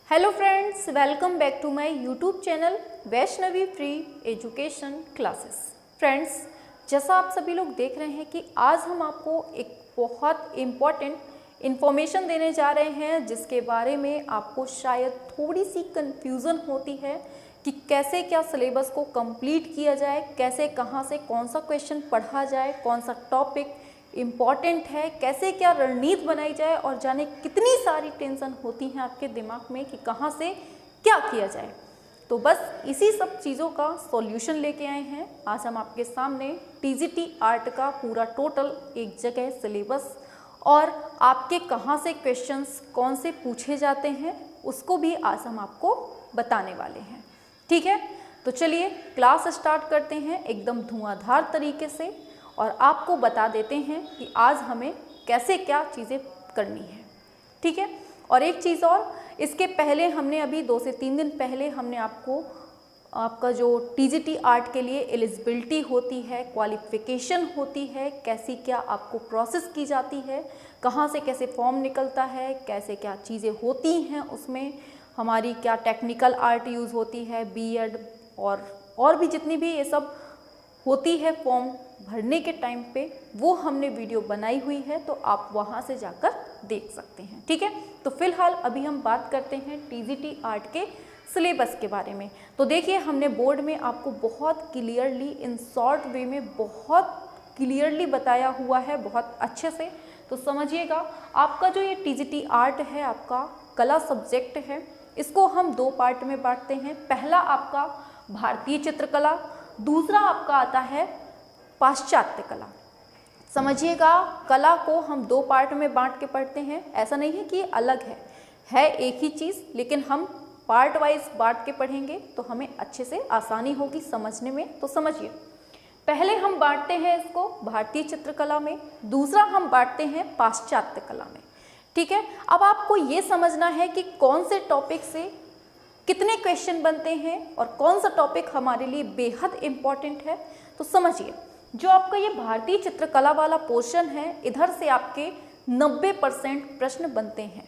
Hello friends, welcome back to my YouTube channel Vaishnavi free education classes. Friends, जैसा आप सभी लोग देख रहे हैं कि आज हम आपको एक बहुत इम्पॉर्टेंट इन्फॉर्मेशन देने जा रहे हैं जिसके बारे में आपको शायद थोड़ी सी कन्फ्यूज़न होती है कि कैसे क्या सिलेबस को कंप्लीट किया जाए, कैसे कहाँ से कौन सा क्वेश्चन पढ़ा जाए, कौन सा टॉपिक इम्पॉर्टेंट है, कैसे क्या रणनीति बनाई जाए और जाने कितनी सारी टेंशन होती हैं आपके दिमाग में कि कहाँ से क्या किया जाए। तो बस इसी सब चीज़ों का सॉल्यूशन लेके आए हैं। आज हम आपके सामने टीजीटी आर्ट का पूरा टोटल एक जगह सिलेबस और आपके कहाँ से क्वेश्चंस कौन से पूछे जाते हैं उसको भी आज हम आपको बताने वाले हैं। ठीक है, तो चलिए क्लास स्टार्ट करते हैं एकदम धुआंधार तरीके से और आपको बता देते हैं कि आज हमें कैसे क्या चीज़ें करनी है। ठीक है, और एक चीज़ और, इसके पहले हमने अभी 2 से 3 दिन पहले हमने आपको आपका जो टीजीटी आर्ट के लिए एलिजिबिलिटी होती है, क्वालिफिकेशन होती है, कैसी क्या आपको प्रोसेस की जाती है, कहाँ से कैसे फॉर्म निकलता है, कैसे क्या चीज़ें होती हैं, उसमें हमारी क्या टेक्निकल आर्ट यूज़ होती है, बीएड और भी जितनी भी ये सब होती है फॉर्म भरने के टाइम पे, वो हमने वीडियो बनाई हुई है, तो आप वहाँ से जाकर देख सकते हैं। ठीक है, तो फिलहाल अभी हम बात करते हैं टीजीटी आर्ट के सिलेबस के बारे में। तो देखिए, हमने बोर्ड में आपको बहुत क्लियरली इन शॉर्ट वे में बहुत क्लियरली बताया हुआ है, बहुत अच्छे से। तो समझिएगा, आपका जो ये टीजीटी आर्ट है, आपका कला सब्जेक्ट है, इसको हम 2 पार्ट में बांटते हैं। पहला आपका भारतीय चित्रकला, दूसरा आपका आता है पाश्चात्य कला। समझिएगा, कला को हम 2 पार्ट में बांट के पढ़ते हैं। ऐसा नहीं है कि अलग है एक ही चीज़, लेकिन हम पार्ट वाइज बांट के पढ़ेंगे तो हमें अच्छे से आसानी होगी समझने में। तो समझिए, पहले हम बांटते हैं इसको भारतीय चित्रकला में, दूसरा हम बांटते हैं पाश्चात्य कला में। ठीक है, अब आपको ये समझना है कि कौन से टॉपिक से कितने क्वेश्चन बनते हैं और कौन सा टॉपिक हमारे लिए बेहद इम्पॉर्टेंट है। तो समझिए, जो आपका ये भारतीय चित्रकला वाला पोर्शन है, इधर से आपके 90% प्रश्न बनते हैं।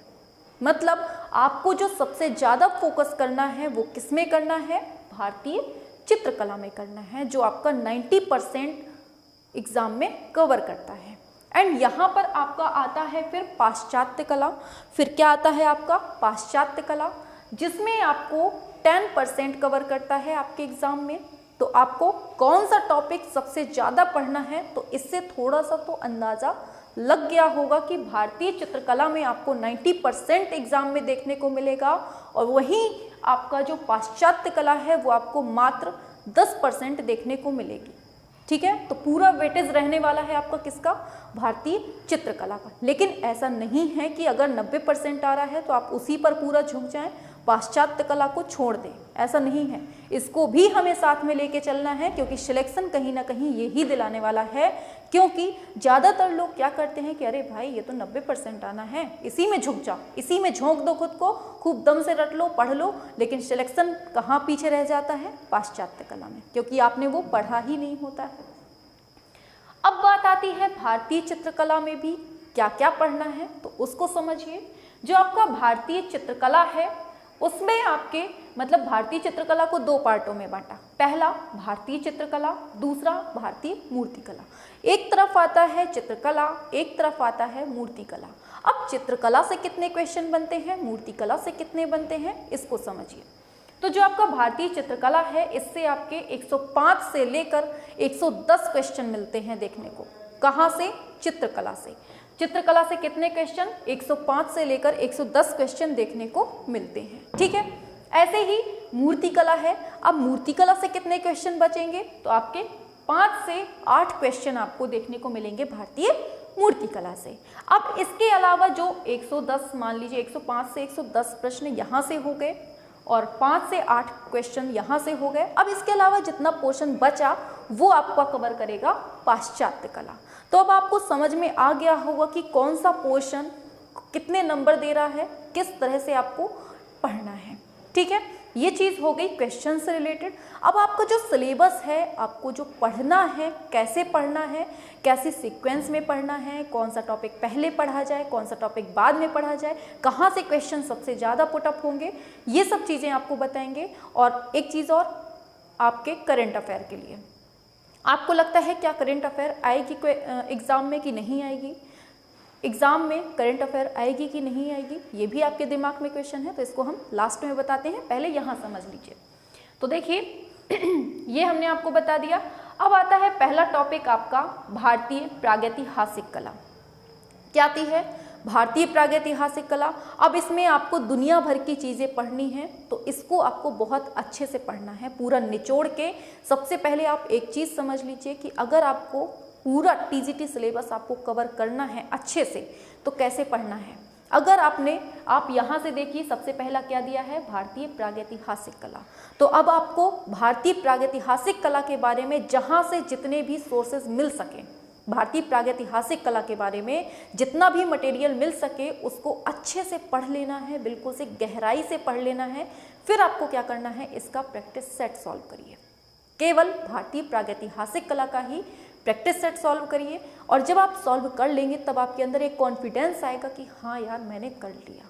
मतलब आपको जो सबसे ज़्यादा फोकस करना है वो किस में करना है? भारतीय चित्रकला में करना है, जो आपका 90% एग्जाम में कवर करता है। एंड यहाँ पर आपका आता है फिर पाश्चात्य कला। फिर क्या आता है आपका? पाश्चात्य कला, जिसमें आपको 10% कवर करता है आपके एग्जाम में। तो आपको कौन सा टॉपिक सबसे ज़्यादा पढ़ना है, तो इससे थोड़ा सा तो अंदाज़ा लग गया होगा कि भारतीय चित्रकला में आपको 90% एग्जाम में देखने को मिलेगा और वहीं आपका जो पाश्चात्य कला है वो आपको मात्र 10% देखने को मिलेगी। ठीक है, तो पूरा वेटेज रहने वाला है आपका किसका? भारतीय चित्रकला का। लेकिन ऐसा नहीं है कि अगर 90% आ रहा है तो आप उसी पर पूरा झुक जाएं, पाश्चात्य कला को छोड़ दें, ऐसा नहीं है। इसको भी हमें साथ में लेके चलना है, क्योंकि सिलेक्शन कहीं ना कहीं यही दिलाने वाला है। क्योंकि ज़्यादातर लोग क्या करते हैं कि अरे भाई, ये तो 90% आना है, इसी में झुक जाओ, इसी में झोंक दो खुद को, खूब दम से रट लो, पढ़ लो। लेकिन सिलेक्शन कहाँ पीछे रह जाता है? पाश्चात्य कला में, क्योंकि आपने वो पढ़ा ही नहीं होता है। अब बात आती है भारतीय चित्रकला में भी क्या क्या पढ़ना है, तो उसको समझिए। जो आपका भारतीय चित्रकला है उसमें आपके मतलब भारतीय चित्रकला को 2 पार्टों में बांटा। पहला भारतीय चित्रकला, दूसरा भारतीय मूर्तिकला। एक तरफ आता है चित्रकला, एक तरफ आता है मूर्तिकला। अब चित्रकला से कितने क्वेश्चन बनते हैं, मूर्तिकला से कितने बनते हैं, इसको समझिए। तो जो आपका भारतीय चित्रकला है, इससे आपके 105 से लेकर 110 क्वेश्चन मिलते हैं देखने को। कहाँ से? चित्रकला से। चित्रकला से कितने क्वेश्चन? 105 से लेकर 110 क्वेश्चन देखने को मिलते हैं। ठीक है, ऐसे ही मूर्तिकला है। अब मूर्तिकला से कितने क्वेश्चन बचेंगे? तो आपके 5 से 8 क्वेश्चन आपको देखने को मिलेंगे भारतीय मूर्तिकला से। अब इसके अलावा जो 110, मान लीजिए 105 से 110 प्रश्न यहाँ से हो गए और 5 से 8 क्वेश्चन यहाँ से हो गए। अब इसके अलावा जितना पोर्शन बचा वो आपका कवर करेगा पाश्चात्य कला। तो अब आपको समझ में आ गया होगा कि कौन सा पोर्शन कितने नंबर दे रहा है, किस तरह से आपको पढ़ना है। ठीक है, ये चीज़ हो गई क्वेश्चन से रिलेटेड। अब आपका जो सिलेबस है, आपको जो पढ़ना है, कैसे पढ़ना है, कैसे सीक्वेंस में पढ़ना है, कौन सा टॉपिक पहले पढ़ा जाए, कौन सा टॉपिक बाद में पढ़ा जाए, कहाँ से क्वेश्चन सबसे ज़्यादा पुटअप होंगे, ये सब चीज़ें आपको बताएंगे। और एक चीज़ और, आपके करंट अफेयर के लिए, आपको लगता है क्या करंट अफेयर आएगी एग्ज़ाम में कि नहीं आएगी, एग्ज़ाम में करंट अफेयर आएगी कि नहीं आएगी, ये भी आपके दिमाग में क्वेश्चन है। तो इसको हम लास्ट में बताते हैं, पहले यहाँ समझ लीजिए। तो देखिए ये हमने आपको बता दिया। अब आता है पहला टॉपिक आपका भारतीय प्रागैतिहासिक कला। क्या आती है? भारतीय प्रागैतिहासिक कला। अब इसमें आपको दुनिया भर की चीज़ें पढ़नी हैं, तो इसको आपको बहुत अच्छे से पढ़ना है, पूरा निचोड़ के। सबसे पहले आप एक चीज़ समझ लीजिए कि अगर आपको पूरा टीजीटी सिलेबस आपको कवर करना है अच्छे से, तो कैसे पढ़ना है। अगर आप यहाँ से देखिए, सबसे पहला क्या दिया है? भारतीय प्रागैतिहासिक कला। तो अब आपको भारतीय प्रागैतिहासिक कला के बारे में जहाँ से जितने भी सोर्सेज मिल सके, भारतीय प्रागैतिहासिक कला के बारे में जितना भी मटेरियल मिल सके उसको अच्छे से पढ़ लेना है, बिल्कुल से गहराई से पढ़ लेना है। फिर आपको क्या करना है? इसका प्रैक्टिस सेट सॉल्व करिए। केवल भारतीय प्रागैतिहासिक कला का ही प्रैक्टिस सेट सॉल्व करिए, और जब आप सॉल्व कर लेंगे तब आपके अंदर एक कॉन्फिडेंस आएगा कि हाँ यार मैंने कर लिया।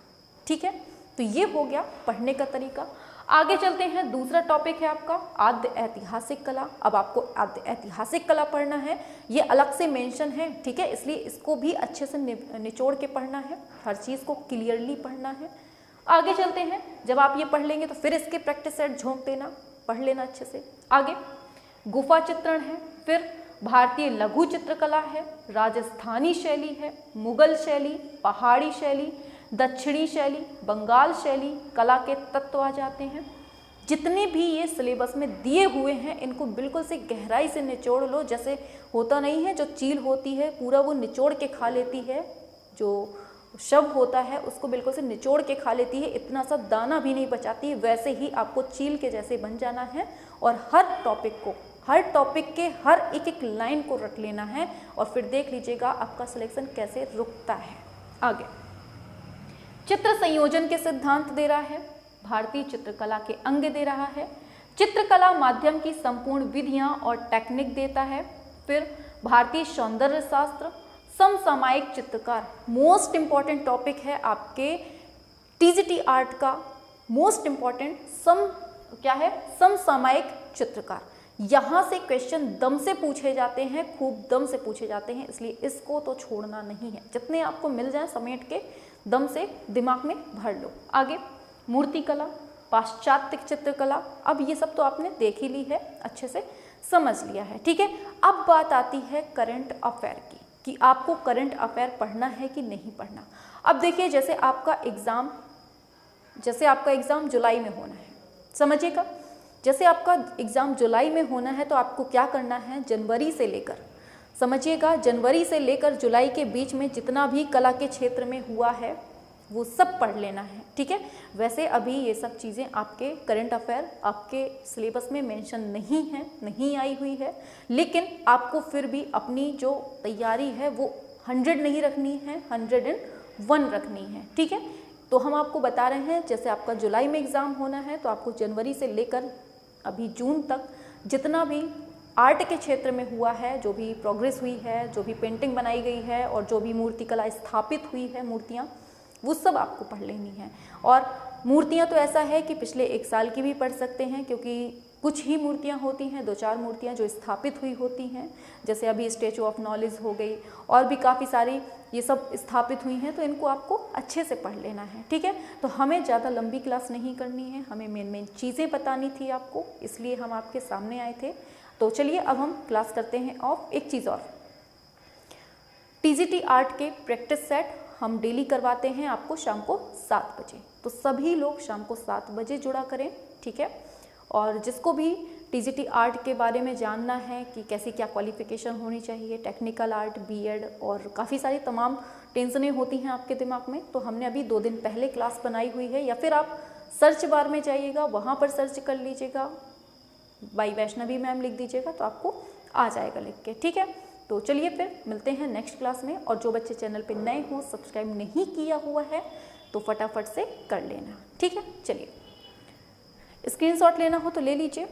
ठीक है, तो ये हो गया पढ़ने का तरीका। आगे चलते हैं, दूसरा टॉपिक है आपका आद्य ऐतिहासिक कला। अब आपको आद्य ऐतिहासिक कला पढ़ना है, ये अलग से मेंशन है, ठीक है, इसलिए इसको भी अच्छे से निचोड़ के पढ़ना है, हर चीज़ को क्लियरली पढ़ना है। आगे चलते हैं, जब आप ये पढ़ लेंगे तो फिर इसके प्रैक्टिस सेट झोंक देना, पढ़ लेना अच्छे से। आगे गुफा चित्रण है, फिर भारतीय लघु चित्रकला है, राजस्थानी शैली है, मुगल शैली, पहाड़ी शैली, दक्षिणी शैली, बंगाल शैली, कला के तत्व आ जाते हैं। जितने भी ये सिलेबस में दिए हुए हैं इनको बिल्कुल से गहराई से निचोड़ लो। जैसे होता नहीं है जो चील होती है पूरा वो निचोड़ के खा लेती है, जो शव होता है उसको बिल्कुल से निचोड़ के खा लेती है, इतना सा दाना भी नहीं बचाती, वैसे ही आपको चील के जैसे बन जाना है और हर टॉपिक के हर एक एक लाइन को रख लेना है और फिर देख लीजिएगा आपका सिलेक्शन कैसे रुकता है। आगे चित्र संयोजन के सिद्धांत दे रहा है, भारतीय चित्रकला के अंग दे रहा है, चित्रकला माध्यम की संपूर्ण विधियां और टेक्निक देता है। फिर भारतीय सौंदर्य शास्त्र, समसामयिक चित्रकार, मोस्ट इंपॉर्टेंट टॉपिक है आपके टीजीटी आर्ट का, मोस्ट इंपॉर्टेंट क्या है? समसामयिक चित्रकार। यहाँ से क्वेश्चन दम से पूछे जाते हैं, खूब दम से पूछे जाते हैं, इसलिए इसको तो छोड़ना नहीं है, जितने आपको मिल जाए समेट के दम से दिमाग में भर लो। आगे मूर्तिकला, पाश्चात्य चित्रकला, अब ये सब तो आपने देख ही ली है, अच्छे से समझ लिया है, ठीक है। अब बात आती है करंट अफेयर की कि आपको करंट अफेयर पढ़ना है कि नहीं पढ़ना। अब देखिए जैसे आपका एग्ज़ाम जुलाई में होना है, समझिएगा, जैसे आपका एग्ज़ाम जुलाई में होना है तो आपको क्या करना है? जनवरी से लेकर, समझिएगा, जनवरी से लेकर जुलाई के बीच में जितना भी कला के क्षेत्र में हुआ है वो सब पढ़ लेना है, ठीक है। वैसे अभी ये सब चीज़ें आपके करंट अफेयर आपके सिलेबस में मेंशन नहीं है, नहीं आई हुई है, लेकिन आपको फिर भी अपनी जो तैयारी है वो 100 नहीं रखनी है, 101 रखनी है, ठीक है। तो हम आपको बता रहे हैं जैसे आपका जुलाई में एग्ज़ाम होना है तो आपको जनवरी से लेकर अभी जून तक जितना भी आर्ट के क्षेत्र में हुआ है, जो भी प्रोग्रेस हुई है, जो भी पेंटिंग बनाई गई है और जो भी मूर्तिकला स्थापित हुई है, मूर्तियाँ, वो सब आपको पढ़ लेनी है। और मूर्तियाँ तो ऐसा है कि पिछले 1 साल की भी पढ़ सकते हैं, क्योंकि कुछ ही मूर्तियाँ होती हैं, 2-4 मूर्तियाँ जो स्थापित हुई होती हैं, जैसे अभी स्टैचू ऑफ नॉलेज हो गई और भी काफ़ी सारी ये सब स्थापित हुई हैं, तो इनको आपको अच्छे से पढ़ लेना है, ठीक है। तो हमें ज़्यादा लंबी क्लास नहीं करनी है, हमें मेन चीज़ें बतानी थी आपको, इसलिए हम आपके सामने आए थे। तो चलिए अब हम क्लास करते हैं। और एक चीज़ और, टीजीटी आर्ट के प्रैक्टिस सेट हम डेली करवाते हैं आपको शाम को 7 बजे, तो सभी लोग शाम को 7 बजे जुड़ा करें, ठीक है। और जिसको भी टीजीटी आर्ट के बारे में जानना है कि कैसी क्या क्वालिफिकेशन होनी चाहिए, टेक्निकल आर्ट, बीएड और काफ़ी सारी तमाम टेंशनें होती हैं आपके दिमाग में, तो हमने अभी 2 दिन पहले क्लास बनाई हुई है, या फिर आप सर्च बार में जाइएगा, वहाँ पर सर्च कर लीजिएगा, बाई वैष्णवी मैम लिख दीजिएगा तो आपको आ जाएगा लिख के, ठीक है। तो चलिए फिर मिलते हैं नेक्स्ट क्लास में। और जो बच्चे चैनल पे नए हो, सब्सक्राइब नहीं किया हुआ है तो फटाफट से कर लेना, ठीक है। चलिए स्क्रीनशॉट लेना हो तो ले लीजिए।